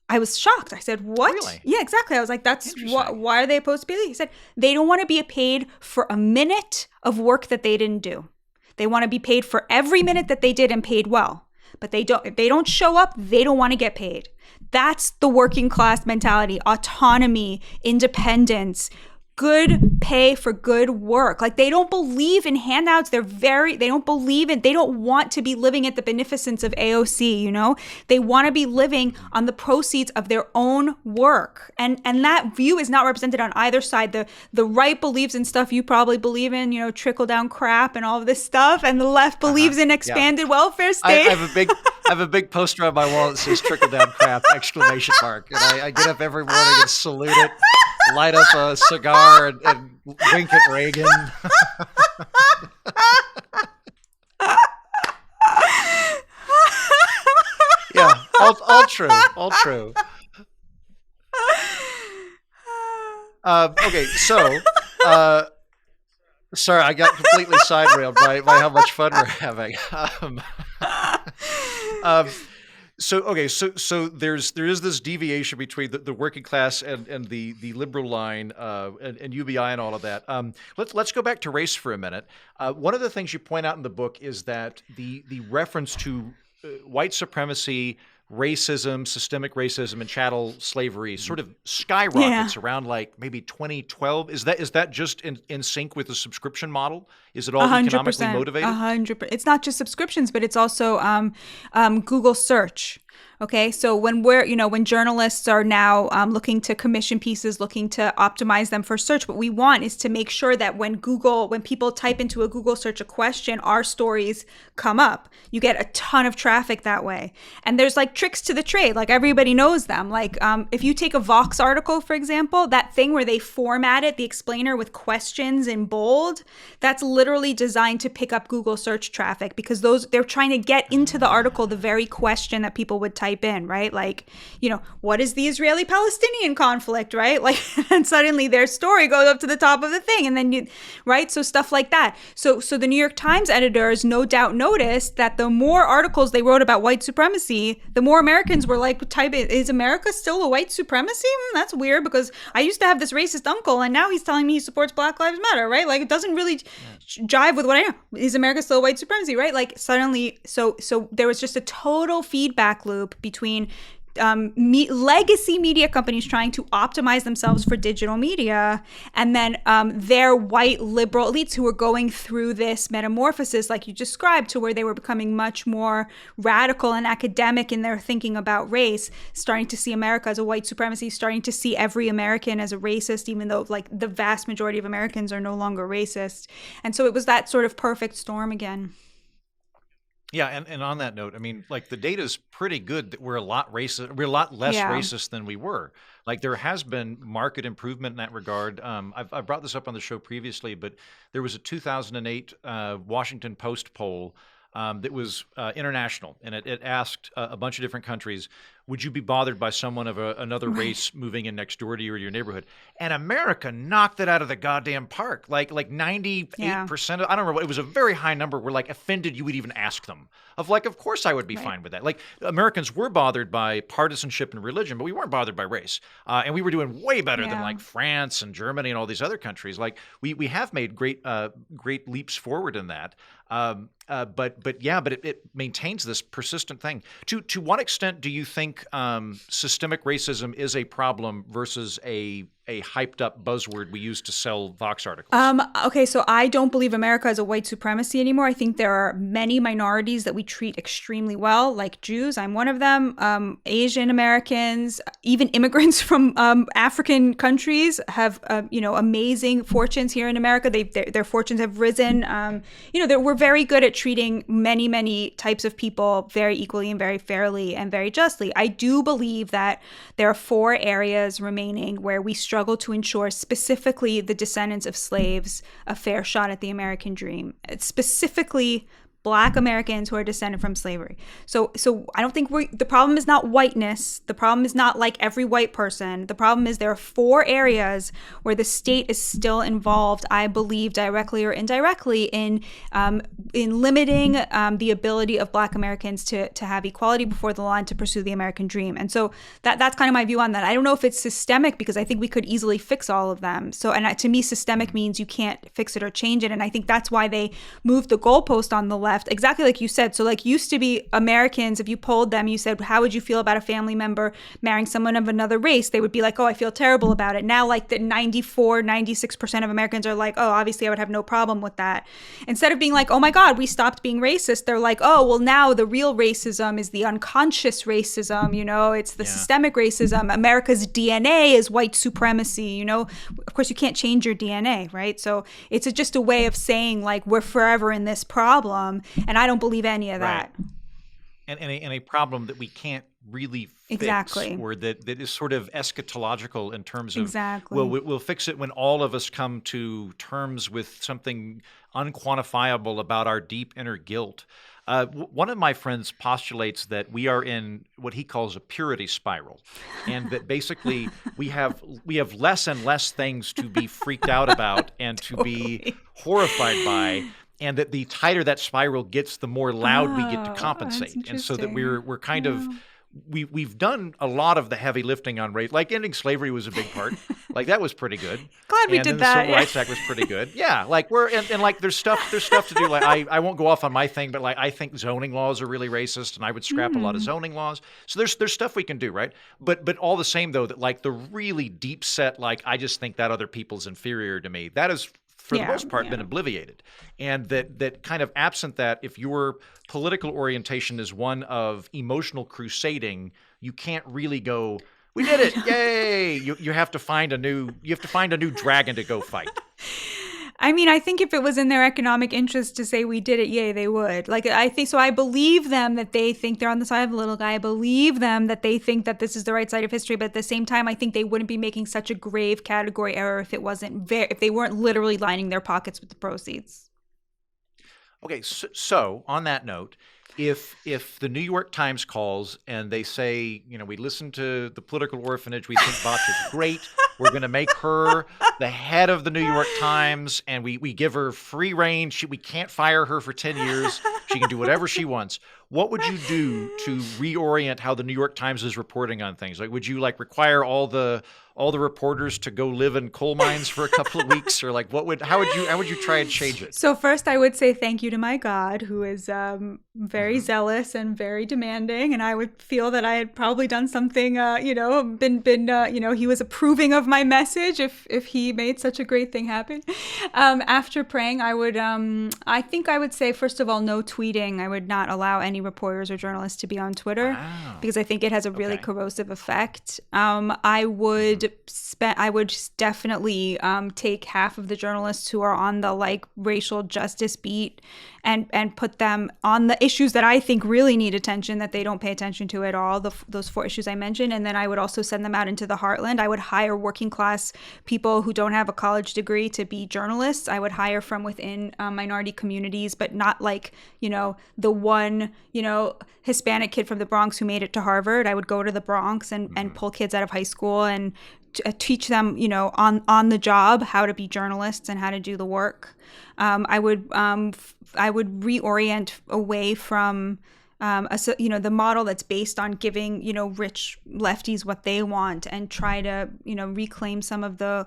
I was shocked. I said, what? Really? Yeah, exactly. I was like, that's why are they opposed to paid leave? He said, they don't want to be paid for a minute of work that they didn't do. They want to be paid for every minute that they did and paid well. But if they don't show up, they don't want to get paid. That's the working class mentality, autonomy, independence, good pay for good work. Like, they don't believe in handouts. They don't want to be living at the beneficence of AOC, you know? They want to be living on the proceeds of their own work. And that view is not represented on either side. The right believes in stuff you probably believe in, you know, trickle down crap and all of this stuff. And the left believes in expanded welfare state. I have a big poster on my wall that says trickle down crap, exclamation mark. And I get up every morning and salute it. Light up a cigar and wink at Reagan. Yeah, all true. Okay, so sorry, I got completely side-railed by how much fun we're having. So there is this deviation between the working class and the liberal line and UBI and all of that. Let's go back to race for a minute. One of the things you point out in the book is that the reference to white supremacy, racism, systemic racism, and chattel slavery sort of skyrockets around like maybe 2012. Is that just in sync with the subscription model? Is it all 100%, economically motivated? 100%. It's not just subscriptions, but it's also Google search. Okay, so when journalists are now looking to commission pieces, looking to optimize them for search, what we want is to make sure that when people type into a Google search a question, our stories come up. You get a ton of traffic that way. And there's like tricks to the trade, like everybody knows them. Like if you take a Vox article, for example, that thing where they formatted the explainer with questions in bold, that's literally designed to pick up Google search traffic, because they're trying to get into the article the very question that people would type in, right? Like, you know, what is the Israeli-Palestinian conflict, right? Like, and suddenly their story goes up to the top of the thing, and then right? So stuff like that. So the New York Times editors no doubt noticed that the more articles they wrote about white supremacy, the more Americans were like, is America still a white supremacy? That's weird, because I used to have this racist uncle, and now he's telling me he supports Black Lives Matter, right? Like, it doesn't really jive with what I know. Is America still white supremacy, right? Like, suddenly, so there was just a total feedback loop between legacy media companies trying to optimize themselves for digital media, and then their white liberal elites who were going through this metamorphosis, like you described, to where they were becoming much more radical and academic in their thinking about race, starting to see America as a white supremacy, starting to see every American as a racist, even though like the vast majority of Americans are no longer racist. And so it was that sort of perfect storm again. Yeah, and on that note, I mean, like the data is pretty good that we're a lot less racist than we were. Like there has been marked improvement in that regard. I've brought this up on the show previously, but there was a 2008 Washington Post poll that was international, and it asked a bunch of different countries, would you be bothered by someone of another race moving in next door to you or your neighborhood? And America knocked it out of the goddamn park. Like 98%, I don't remember, it was a very high number, were like offended you would even ask them. Of like, of course I would be fine with that. Like Americans were bothered by partisanship and religion, but we weren't bothered by race. And we were doing way better than like France and Germany and all these other countries. Like we have made great leaps forward in that. But it maintains this persistent thing. To what extent do you think systemic racism is a problem versus a hyped up buzzword we use to sell Vox articles? Okay, so I don't believe America is a white supremacy anymore. I think there are many minorities that we treat extremely well, like Jews. I'm one of them. Asian Americans, even immigrants from African countries have amazing fortunes here in America. Their fortunes have risen. We're very good at treating many types of people very equally and very fairly and very justly. I do believe that there are 4 areas remaining where we struggle to ensure specifically the descendants of slaves a fair shot at the American dream. It's specifically Black Americans who are descended from slavery. So I don't think the problem is not whiteness. The problem is not like every white person. The problem is there are 4 areas where the state is still involved, I believe, directly or indirectly in limiting the ability of Black Americans to have equality before the law and to pursue the American dream. And so that's kind of my view on that. I don't know if it's systemic, because I think we could easily fix all of them. To me, systemic means you can't fix it or change it. And I think that's why they moved the goalpost on the left left, exactly like you said. So like used to be Americans, if you polled them, you said, how would you feel about a family member marrying someone of another race? They would be like, oh, I feel terrible about it. Now like the 96% of Americans are like, oh, obviously I would have no problem with that. Instead of being like, oh my God, we stopped being racist, they're like, oh, well now the real racism is the unconscious racism, it's the systemic racism. America's DNA is white supremacy, Of course you can't change your DNA, right? So it's just a way of saying like we're forever in this problem, and I don't believe any of that. And a problem that we can't really fix, exactly, or that is sort of eschatological in terms of, exactly. well, we'll fix it when all of us come to terms with something unquantifiable about our deep inner guilt. One of my friends postulates that we are in what he calls a purity spiral, and that basically we have less and less things to be freaked out about and to be horrified by, and that the tighter that spiral gets, the more loud we get to compensate, and so that we're kind of we've done a lot of the heavy lifting on race, like ending slavery was a big part. Like that was pretty good. Glad we did that. The Civil Rights Act was pretty good. Yeah, like we're and like there's stuff to do. Like I won't go off on my thing, but like I think zoning laws are really racist, and I would scrap a lot of zoning laws. So there's stuff we can do, right? But all the same though, that like the really deep set, like I just think that other people's inferior to me, that is for the most part been obliviated. And that kind of absent that, if your political orientation is one of emotional crusading, you can't really go, we did it, yay! You have to find a new dragon to go fight. I mean, I think if it was in their economic interest to say we did it, yay, they would. Like, I think so. I believe them that they think they're on the side of the little guy. I believe them that they think that this is the right side of history. But at the same time, I think they wouldn't be making such a grave category error if if they weren't literally lining their pockets with the proceeds. Okay, so on that note, if the New York Times calls and they say, we listened to the political orphanage, we think Batya's great, we're going to make her the head of the New York Times, and we give her free reign, we can't fire her for 10 years, she can do whatever she wants. What would you do to reorient how the New York Times is reporting on things? Like, would you require all the reporters to go live in coal mines for a couple of weeks, or how would you try and change it? So first, I would say thank you to my God, who is very zealous and very demanding, and I would feel that I had probably done something, he was approving of my message if he made such a great thing happen. After praying, I think I would say, first of all, no tweeting. I would not allow any reporters or journalists to be on Twitter. Wow. Because I think it has a really corrosive effect. I would definitely take half of the journalists who are on the racial justice beat and put them on the issues that I think really need attention that they don't pay attention to at all, those 4 issues I mentioned. And then I would also send them out into the heartland. I would hire working class people who don't have a college degree to be journalists. I would hire from within minority communities, but not the one, Hispanic kid from the Bronx who made it to Harvard. I would go to the Bronx and pull kids out of high school and teach them, on the job how to be journalists and how to do the work. I would reorient away from the model that's based on giving rich lefties what they want, and try to reclaim some of the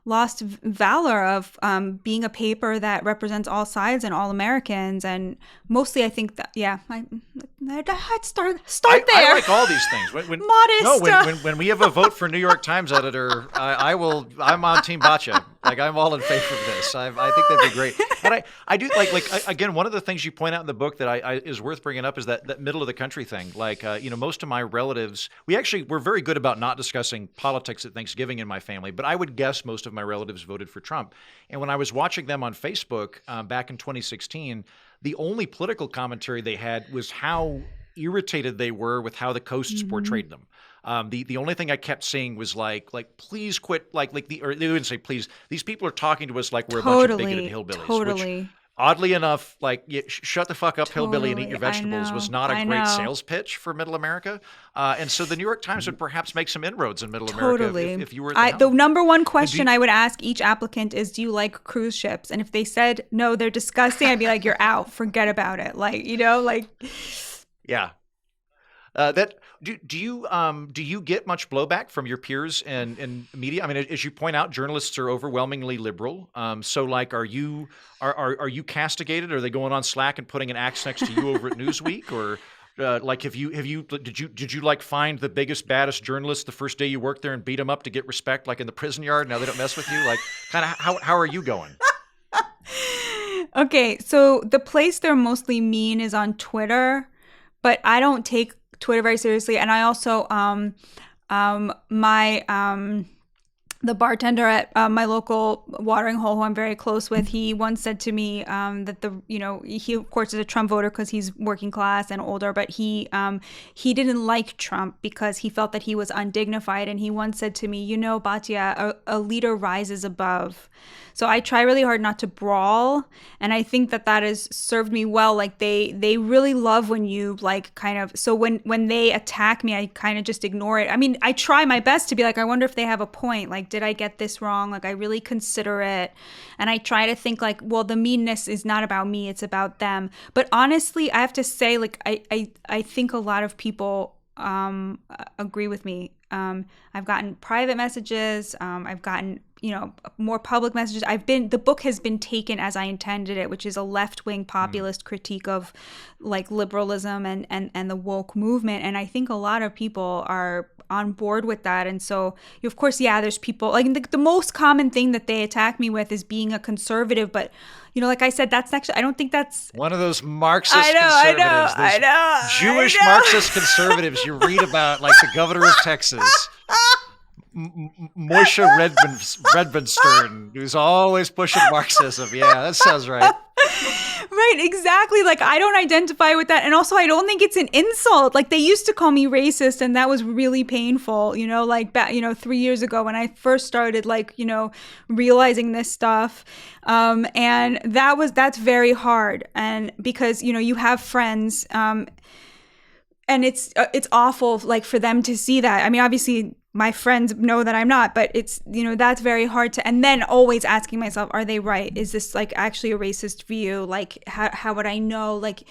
lost valor of being a paper that represents all sides and all Americans. And mostly I think that I'd start there. I like all these things. Modest. When we have a vote for New York Times editor, I'm on Team Batya. I'm all in favor of this. I think that'd be great. And I do again, one of the things you point out in the book that is worth bringing up is that middle of the country thing. Most of my relatives, we're very good about not discussing politics at Thanksgiving in my family, but I would guess most of my relatives voted for Trump. And when I was watching them on Facebook back in 2016, the only political commentary they had was how irritated they were with how the coasts portrayed them. The only thing I kept seeing was please quit, or they wouldn't say please. These people are talking to us like we're a bunch of bigoted hillbillies. Totally. Which, oddly enough, shut the fuck up, hillbilly, and eat your vegetables was not a great sales pitch for Middle America. And so the New York Times would perhaps make some inroads in Middle America if you were at the number one question I would ask each applicant is, do you like cruise ships? And if they said, no, they're disgusting, I'd be like, you're out. Forget about it. Yeah. That do you get much blowback from your peers in media? I mean, as you point out, journalists are overwhelmingly liberal. So, like, are you castigated? Are they going on Slack and putting an axe next to you over at Newsweek, or like did you like find the biggest baddest journalist the first day you worked there and beat them up to get respect, like in the prison yard? Now they don't mess with you. Like, kind of how are you going? Okay, so the place they're mostly mean is on Twitter, but I don't take Twitter very seriously. And I also, the bartender at my local watering hole, who I'm very close with, he once said to me that he of course is a Trump voter because he's working class and older, but he didn't like Trump because he felt that he was undignified. And he once said to me, Batya, a leader rises above. So I try really hard not to brawl, and I think that has served me well. Like they really love when you like kind of, so when they attack me, I kind of just ignore it. I mean, I try my best to be like, I wonder if they have a point. Like, did I get this wrong? Like, I really consider it, and I try to think like, well, the meanness is not about me, it's about them. But honestly, I have to say, like, I think a lot of people agree with me. I've gotten private messages. I've gotten more public messages. The book has been taken as I intended it, which is a left-wing populist critique of like liberalism and the woke movement. And I think a lot of people are on board with that. And so, of course, there's people like the most common thing that they attack me with is being a conservative. But, like I said, that's actually, I don't think that's one of those Marxist conservatives. I know. Jewish Marxist conservatives you read about, like the governor of Texas. Moshe Redbenstern, who's always pushing Marxism. Yeah, that sounds right. Right, exactly. Like, I don't identify with that. And also, I don't think it's an insult. Like, they used to call me racist, and that was really painful, like, 3 years ago when I first started, like, realizing this stuff. And that's very hard. And because, you have friends, and it's awful, like, for them to see that. I mean, obviously, my friends know that I'm not, but it's, that's very hard to, and then always asking myself, are they right? Is this like actually a racist view? Like, how would I know? Like,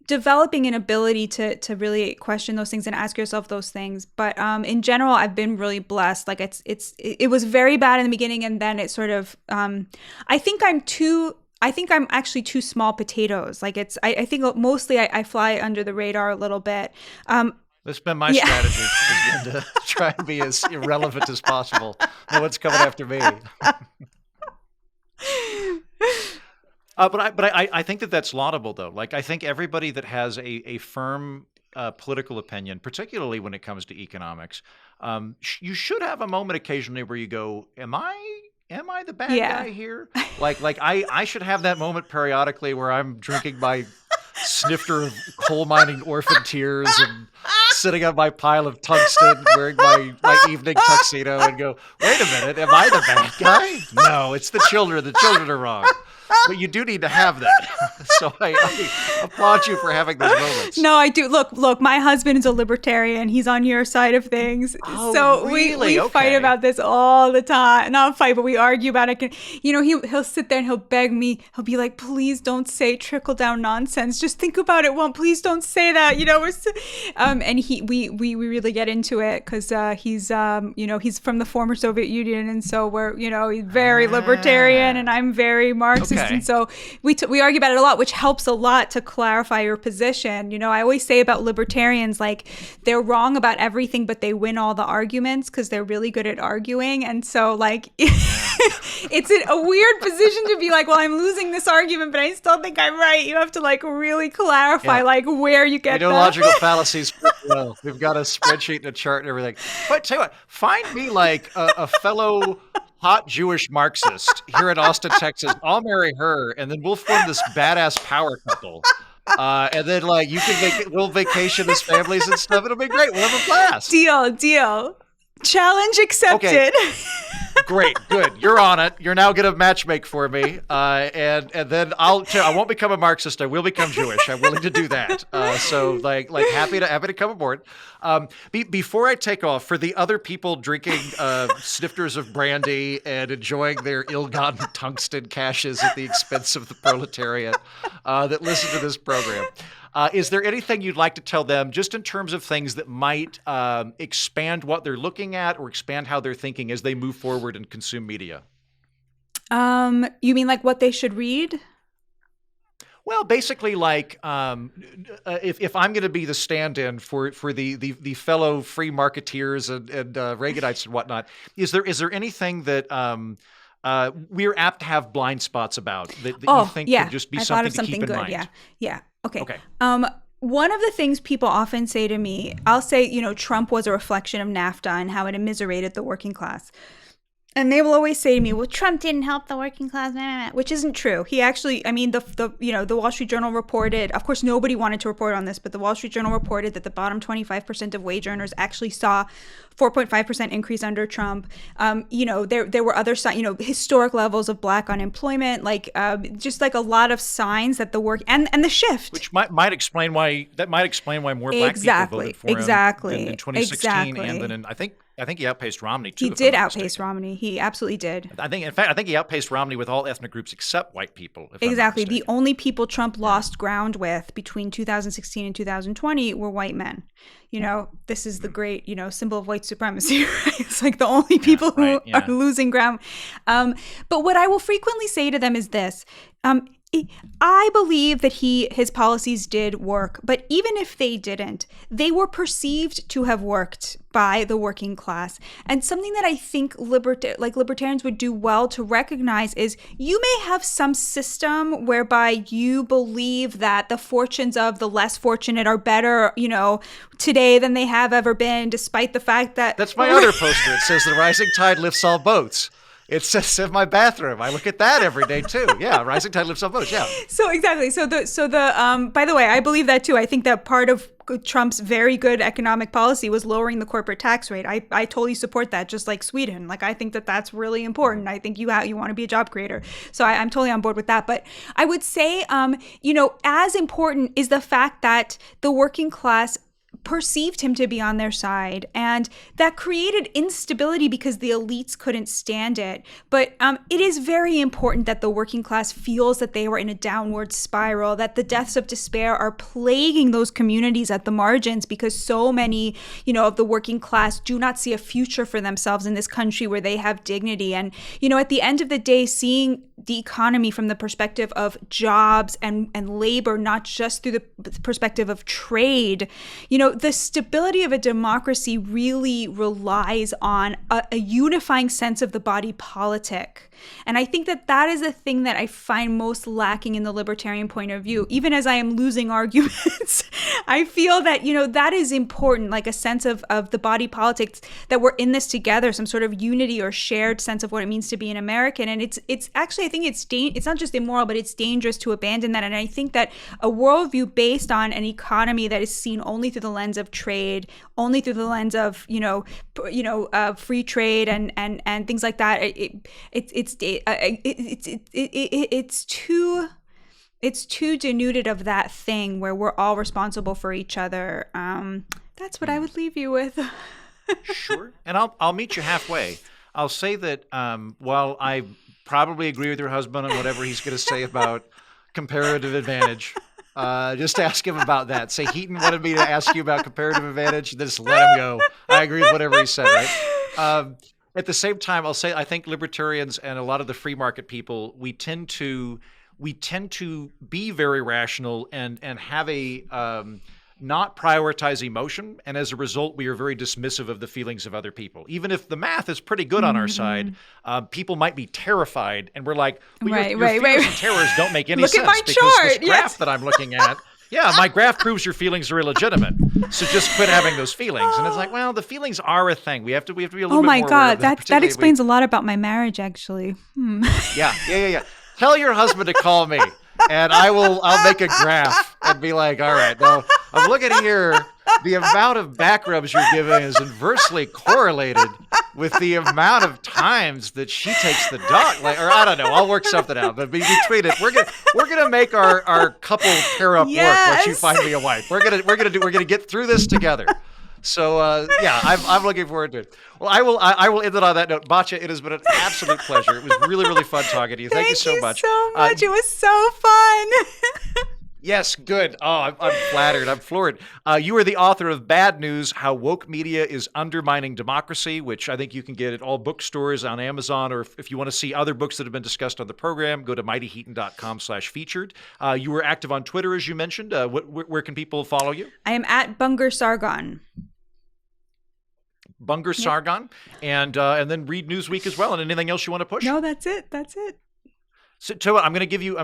developing an ability to really question those things and ask yourself those things. But in general, I've been really blessed. Like, it was very bad in the beginning, and then it sort of, I think I'm actually too small potatoes. Like, I think mostly I fly under the radar a little bit. That's been my strategy, has been to try and be as irrelevant as possible. No one's coming after me. But I think that's laudable, though. Like, I think everybody that has a firm political opinion, particularly when it comes to economics, you should have a moment occasionally where you go, Am I the bad guy here? Like I should have that moment periodically where I'm drinking my snifter of coal mining orphan tears and sitting on my pile of tungsten wearing my evening tuxedo and go, wait a minute, am I the bad guy? No, it's the children. The children are wrong. But you do need to have that. So I applaud you for having those moments. No, I do. Look, my husband is a libertarian. He's on your side of things. Oh, so really? we fight about this all the time. Not fight, but we argue about it. He'll sit there and he'll beg me. He'll be like, please don't say trickle down nonsense. Just think about it. Well, please don't say that. And we really get into it because he's from the former Soviet Union, and so we're he's very libertarian and I'm very Marxist. Okay. And so we argue about it a lot, which helps a lot to clarify your position. I always say about libertarians, like, they're wrong about everything, but they win all the arguments because they're really good at arguing. And so, like, it's a weird position to be like, well, I'm losing this argument, but I still think I'm right. You have to, like, really clarify, like, where you get logical fallacies. Well, we've got a spreadsheet and a chart and everything. But tell you what, find me, like, a fellow hot Jewish Marxist here in Austin, Texas. I'll marry her, and then we'll form this badass power couple. And then, like, you can we'll vacation as families and stuff. It'll be great. We'll have a blast. Deal. Challenge accepted. Okay. Great, good. You're on it. You're now going to matchmake for me, and then I won't become a Marxist. I will become Jewish. I'm willing to do that. So like happy to come aboard. Before I take off, for the other people drinking snifters of brandy and enjoying their ill-gotten tungsten caches at the expense of the proletariat that listen to this program, Is there anything you'd like to tell them just in terms of things that might expand what they're looking at or expand how they're thinking as they move forward and consume media? You mean like what they should read? Well, basically, like if I'm going to be the stand-in for the fellow free marketeers and Reaganites and whatnot, is there anything that we're apt to have blind spots about that you think could just be something to keep in mind? Yeah. Okay. One of the things people often say to me, I'll say, Trump was a reflection of NAFTA and how it immiserated the working class. And they will always say to me, well, Trump didn't help the working class, which isn't true. He actually, the Wall Street Journal reported, of course, nobody wanted to report on this, but the Wall Street Journal reported that the bottom 25% of wage earners actually saw 4.5% increase under Trump. There were other signs, historic levels of black unemployment, just like a lot of signs that the work and the shift. Which might explain why more black people voted for him in 2016 and then I think he outpaced Romney too. He did outpace Romney. He absolutely did. I think he outpaced Romney with all ethnic groups except white people. Exactly. The only people Trump lost ground with between 2016 and 2020 were white men. This is the great, symbol of white supremacy, right? It's like the only people who are losing ground. But what I will frequently say to them is this. I believe that his policies did work, but even if they didn't, they were perceived to have worked by the working class. And something that I think libertarians would do well to recognize is you may have some system whereby you believe that the fortunes of the less fortunate are better, today than they have ever been, despite the fact that... That's my other poster. It says the rising tide lifts all boats. It says in my bathroom. I look at that every day too. Yeah, rising tide lifts all boats. Yeah. So exactly. So the by the way, I believe that too. I think that part of Trump's very good economic policy was lowering the corporate tax rate. I totally support that. Just like Sweden. Like I think that that's really important. I think you want to be a job creator. So I'm totally on board with that. But I would say, as important is the fact that the working class perceived him to be on their side, and that created instability because the elites couldn't stand it. But it is very important that the working class feels that they were in a downward spiral, that the deaths of despair are plaguing those communities at the margins because so many, of the working class do not see a future for themselves in this country where they have dignity. And, at the end of the day, seeing the economy from the perspective of jobs and labor, not just through the perspective of trade, the stability of a democracy really relies on a unifying sense of the body politic. And I think that is the thing that I find most lacking in the libertarian point of view. Even as I am losing arguments, I feel that, that is important, like a sense of the body politics, that we're in this together, some sort of unity or shared sense of what it means to be an American. And it's actually, I think it's not just immoral, but it's dangerous to abandon that. And I think that a worldview based on an economy that is seen only through the lens of trade, only through the lens of, free trade and things like that, it's too denuded of that thing where we're all responsible for each other. That's what I would leave you with. Sure. And I'll meet you halfway. I'll say that while I probably agree with your husband on whatever he's going to say about comparative advantage, just ask him about that. Say Heaton wanted me to ask you about comparative advantage. Just let him go. I agree with whatever he said, right? At the same time, I'll say I think libertarians and a lot of the free market people, we tend to be very rational and have a not prioritize emotion, and as a result, we are very dismissive of the feelings of other people. Even if the math is pretty good on our side, people might be terrified, and we're like, well, your fears and terrors don't make any sense. Look at my because chart. This graph that I'm looking at. Yeah, my graph proves your feelings are illegitimate. So just quit having those feelings. And it's like, well, the feelings are a thing. We have to be a little bit more aware of them. Oh my God, that explains a lot about my marriage, actually. Yeah. Tell your husband to call me, and I'll make a graph and be like, all right, now I'm looking here. The amount of back rubs you're giving is inversely correlated with the amount of times that she takes the dog. Or I don't know. I'll work something out. But between it, we're gonna make our couple pair up work once you find me a wife. We're gonna get through this together. So I'm looking forward to it. Well, I will end it on that note. Batya, it has been an absolute pleasure. It was really, really fun talking to you. Thank you so much. Thank you so much. It was so fun. Yes, good. Oh, I'm flattered. I'm floored. You are the author of Bad News, How Woke Media is Undermining Democracy, which I think you can get at all bookstores, on Amazon, or if you want to see other books that have been discussed on the program, go to mightyheaton.com/featured. You were active on Twitter, as you mentioned. Where can people follow you? I am at Ungar-Sargon. Ungar-Sargon, and then read Newsweek as well. And anything else you want to push? No, that's it. That's it. So, I'm going to give you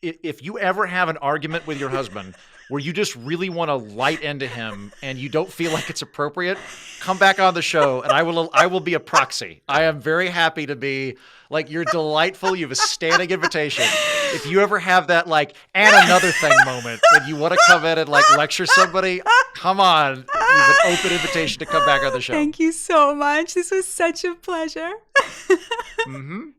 if you ever have an argument with your husband where you just really want to light into him and you don't feel like it's appropriate, come back on the show and I will be a proxy. I am very happy to be like, you're delightful. You have a standing invitation. If you ever have that like and another thing moment and you want to come in and like lecture somebody, come on. You have an open invitation to come back on the show. Thank you so much. This was such a pleasure. Mm-hmm.